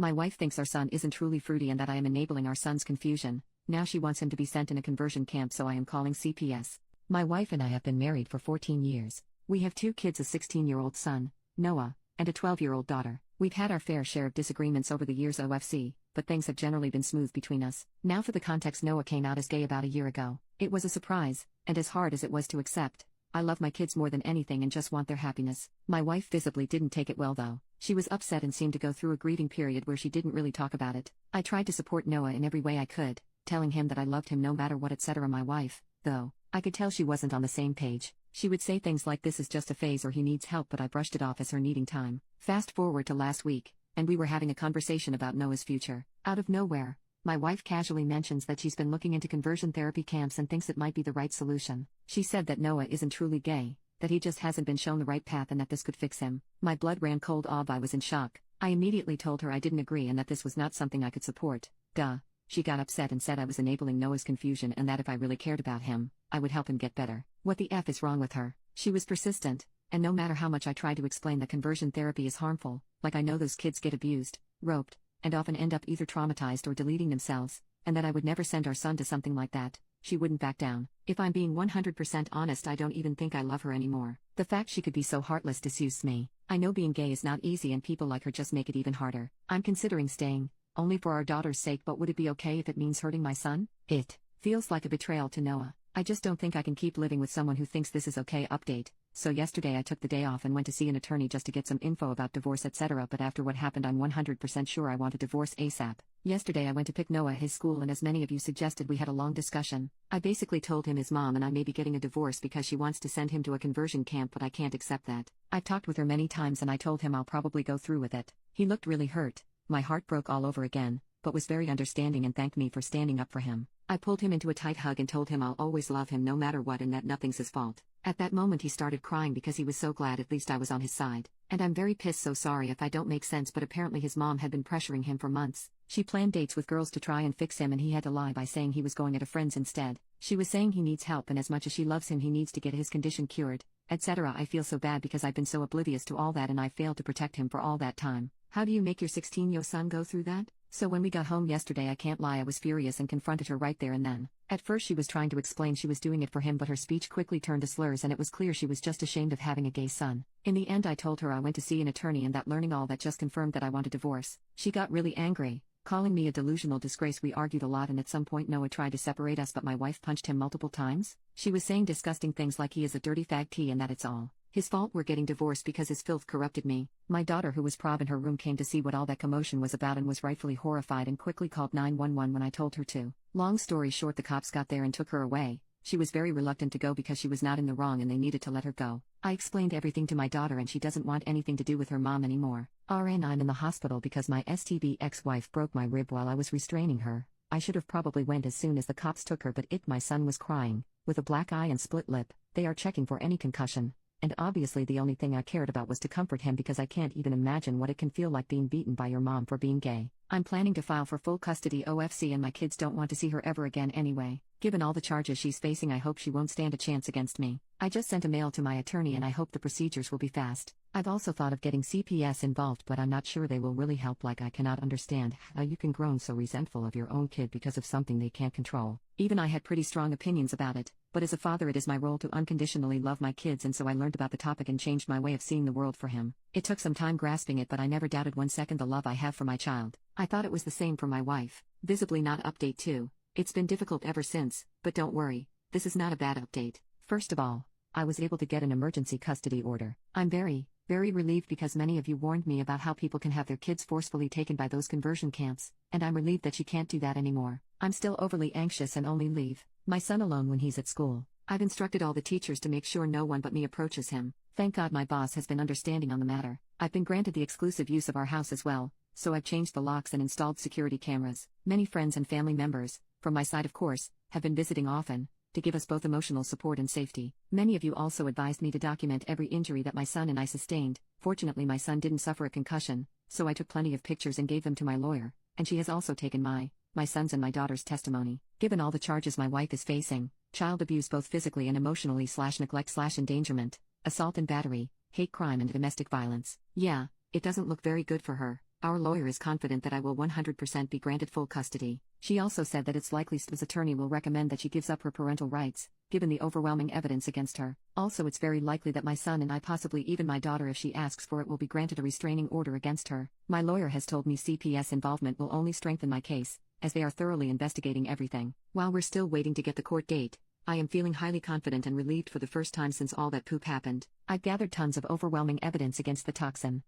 My wife thinks our son isn't truly fruity and that I am enabling our son's confusion. Now she wants him to be sent in a conversion camp, so I am calling CPS. My wife and I have been married for 14 years. We have 2 kids, a 16-year-old son, Noah, and a 12-year-old daughter. We've had our fair share of disagreements over the years OFC, but things have generally been smooth between us. Now for the context, Noah came out as gay about a year ago. It was a surprise, and as hard as it was to accept, I love my kids more than anything and just want their happiness. My wife visibly didn't take it well though. She was upset and seemed to go through a grieving period where she didn't really talk about it. I tried to support Noah in every way I could, telling him that I loved him no matter what, etc. My wife, though, I could tell she wasn't on the same page. She would say things like this is just a phase or he needs help, but I brushed it off as her needing time. Fast forward to last week, and we were having a conversation about Noah's future. Out of nowhere, my wife casually mentions that she's been looking into conversion therapy camps and thinks it might be the right solution. She said that Noah isn't truly gay, that he just hasn't been shown the right path and that this could fix him. My blood ran cold. I was in shock. I immediately told her I didn't agree and that this was not something I could support. She got upset and said I was enabling Noah's confusion and that if I really cared about him, I would help him get better. What the F is wrong with her? She was persistent, and no matter how much I tried to explain that conversion therapy is harmful, like I know those kids get abused, roped, and often end up either traumatized or deleting themselves, and that I would never send our son to something like that, she wouldn't back down. If I'm being 100% honest, I don't even think I love her anymore. The fact she could be so heartless disgusts me. I know being gay is not easy and people like her just make it even harder. I'm considering staying, only for our daughter's sake, but would it be okay if it means hurting my son? It feels like a betrayal to Noah. I just don't think I can keep living with someone who thinks this is okay. Update. So yesterday I took the day off and went to see an attorney just to get some info about divorce, etc. But after what happened, I'm 100% sure I want a divorce ASAP. Yesterday I went to pick Noah at his school, and as many of you suggested, we had a long discussion. I basically told him his mom and I may be getting a divorce because she wants to send him to a conversion camp, but I can't accept that. I've talked with her many times and I told him I'll probably go through with it. He looked really hurt. My heart broke all over again, but was very understanding and thanked me for standing up for him. I pulled him into a tight hug and told him I'll always love him no matter what and that nothing's his fault. At that moment he started crying because he was so glad at least I was on his side. And I'm very pissed, so sorry if I don't make sense, but apparently his mom had been pressuring him for months. She planned dates with girls to try and fix him, and he had to lie by saying he was going at a friend's instead. She was saying he needs help, and as much as she loves him he needs to get his condition cured, etc. I feel so bad because I've been so oblivious to all that and I failed to protect him for all that time. How do you make your 16-year-old son go through that? So when we got home yesterday, I can't lie, I was furious and confronted her right there and then. At first she was trying to explain she was doing it for him, but her speech quickly turned to slurs and it was clear she was just ashamed of having a gay son. In the end I told her I went to see an attorney and that learning all that just confirmed that I want a divorce. She got really angry, calling me a delusional disgrace. We argued a lot and at some point Noah tried to separate us, but my wife punched him multiple times. She was saying disgusting things like he is a dirty fag T and that it's all his fault we're getting divorced because his filth corrupted me. My daughter, who was prob in her room, came to see what all that commotion was about and was rightfully horrified and quickly called 911 when I told her to. Long story short, the cops got there and took her away. She was very reluctant to go because she was not in the wrong and they needed to let her go. I explained everything to my daughter and she doesn't want anything to do with her mom anymore. RN, I'm in the hospital because my STB ex-wife broke my rib while I was restraining her. I should have probably went as soon as the cops took her, but my son was crying, with a black eye and split lip. They are checking for any concussion. And obviously the only thing I cared about was to comfort him because I can't even imagine what it can feel like being beaten by your mom for being gay. I'm planning to file for full custody OFC and my kids don't want to see her ever again anyway. Given all the charges she's facing, I hope she won't stand a chance against me. I just sent a mail to my attorney and I hope the procedures will be fast. I've also thought of getting CPS involved, but I'm not sure they will really help. Like, I cannot understand how you can grow so resentful of your own kid because of something they can't control. Even I had pretty strong opinions about it, but as a father it is my role to unconditionally love my kids, and so I learned about the topic and changed my way of seeing the world for him. It took some time grasping it, but I never doubted 1 second the love I have for my child. I thought it was the same for my wife. Visibly not. Update 2. It's been difficult ever since, but don't worry, this is not a bad update. First of all, I was able to get an emergency custody order. I'm very relieved because many of you warned me about how people can have their kids forcefully taken by those conversion camps, and I'm relieved that she can't do that anymore. I'm still overly anxious and only leave my son alone when he's at school. I've instructed all the teachers to make sure no one but me approaches him. Thank God my boss has been understanding on the matter. I've been granted the exclusive use of our house as well, so I've changed the locks and installed security cameras. Many friends and family members, from my side of course, have been visiting often, to give us both emotional support and safety. Many of you also advised me to document every injury that my son and I sustained. Fortunately my son didn't suffer a concussion, so I took plenty of pictures and gave them to my lawyer, and she has also taken my son's and my daughter's testimony. Given all the charges my wife is facing, child abuse both physically and emotionally / neglect / endangerment, assault and battery, hate crime and domestic violence. Yeah, it doesn't look very good for her. Our lawyer is confident that I will 100% be granted full custody. She also said that it's likely Stev's attorney will recommend that she gives up her parental rights, given the overwhelming evidence against her. Also, it's very likely that my son and I, possibly even my daughter if she asks for it, will be granted a restraining order against her. My lawyer has told me CPS involvement will only strengthen my case, as they are thoroughly investigating everything. While we're still waiting to get the court date, I am feeling highly confident and relieved for the first time since all that poop happened. I've gathered tons of overwhelming evidence against the toxin.